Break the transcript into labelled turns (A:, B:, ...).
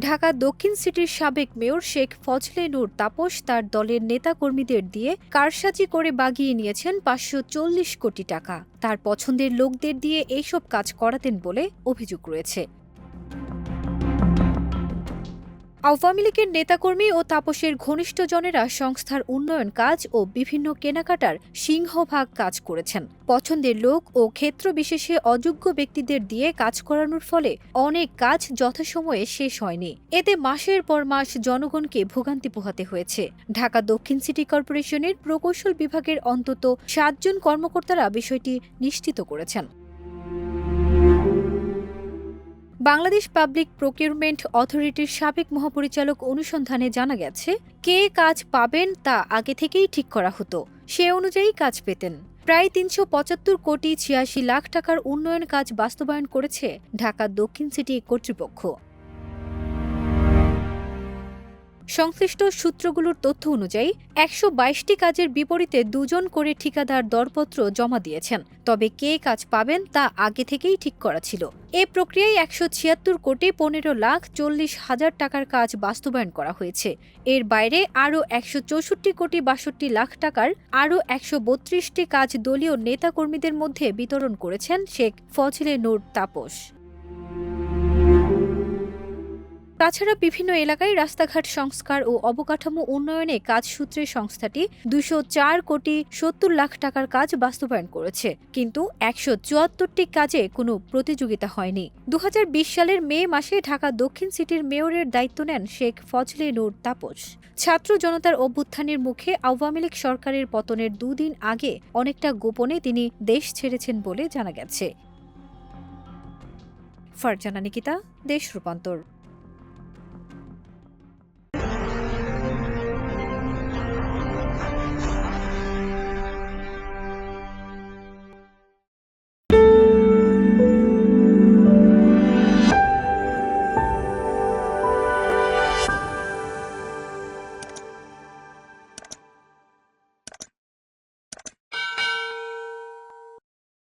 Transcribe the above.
A: ঢাকা দক্ষিণ সিটির সাবেক মেয়র শেখ ফজলে নূর তাপস তার দলের নেতাকর্মীদের দিয়ে কারসাজি করে বাগিয়ে নিয়েছেন ৫৪০ কোটি টাকা। তার পছন্দের লোকদের দিয়ে এইসব কাজ করাতেন বলে অভিযোগ রয়েছে। আওয়ামী লীগের নেতাকর্মী ও তাপসের ঘনিষ্ঠজনেরা সংস্থার উন্নয়ন কাজ ও বিভিন্ন কেনাকাটার সিংহভাগ কাজ করেছেন। পছন্দের লোক ও ক্ষেত্র বিশেষে অযোগ্য ব্যক্তিদের দিয়ে কাজ করানোর ফলে অনেক কাজ যথাসময়ে শেষ হয়নি। এতে মাসের পর মাস জনগণকে ভোগান্তি পোহাতে হয়েছে। ঢাকা দক্ষিণ সিটি কর্পোরেশনের প্রকৌশল বিভাগের অন্তত ৭ জন কর্মকর্তারা বিষয়টি নিশ্চিত করেছেন। বাংলাদেশ পাবলিক প্রকিউরমেন্ট অথরিটির সাবেক মহাপরিচালক অনুসন্ধানে জানা গেছে, কে কাজ পাবেন তা আগে থেকেই ঠিক করা হতো। সে অনুযায়ী কাজ পেতেন। প্রায় ৩৭৫ কোটি ৮৬ লাখ টাকার উন্নয়ন কাজ বাস্তবায়ন করেছে ঢাকা দক্ষিণ সিটি কর্তৃপক্ষ। সংশ্লিষ্ট সূত্রগুলোর তথ্য অনুযায়ী ১২২টি কাজের বিপরীতে ২ জন করে ঠিকাদার দরপত্র জমা দিয়েছেন। তবে কে কাজ পাবেন তা আগে থেকেই ঠিক করা ছিল। এ প্রক্রিয়ায় ১৭৬ কোটি ১৫ লাখ ৪০ হাজার টাকার কাজ বাস্তবায়ন করা হয়েছে। এর বাইরে আরও ১৬৪ কোটি ৬২ লাখ টাকার আরও ১৩২টি কাজ দলীয় নেতাকর্মীদের মধ্যে বিতরণ করেছেন শেখ ফজলে নূর তাপস। তাছাড়া বিভিন্ন এলাকায় রাস্তাঘাট সংস্কার ও অবকাঠামো উন্নয়নে কাজ সূত্রে সংস্থাটি ২০৪ কোটি ৭০ লাখ টাকার কাজ বাস্তবায়ন করেছে। কিন্তু ১৭৪টি কাজে কোনো প্রতিযোগিতা হয়নি। ২০২০ সালের মে মাসে ঢাকা দক্ষিণ সিটির মেয়রের দায়িত্ব নেন শেখ ফজলে নূর তাপস। ছাত্র জনতার অভ্যুত্থানের মুখে আওয়ামী লীগ সরকারের পতনের ২ দিন আগে অনেকটা গোপনে তিনি দেশ ছেড়েছেন বলে জানা গেছে। ফারজানা নিকিতা, দেশ রূপান্তর।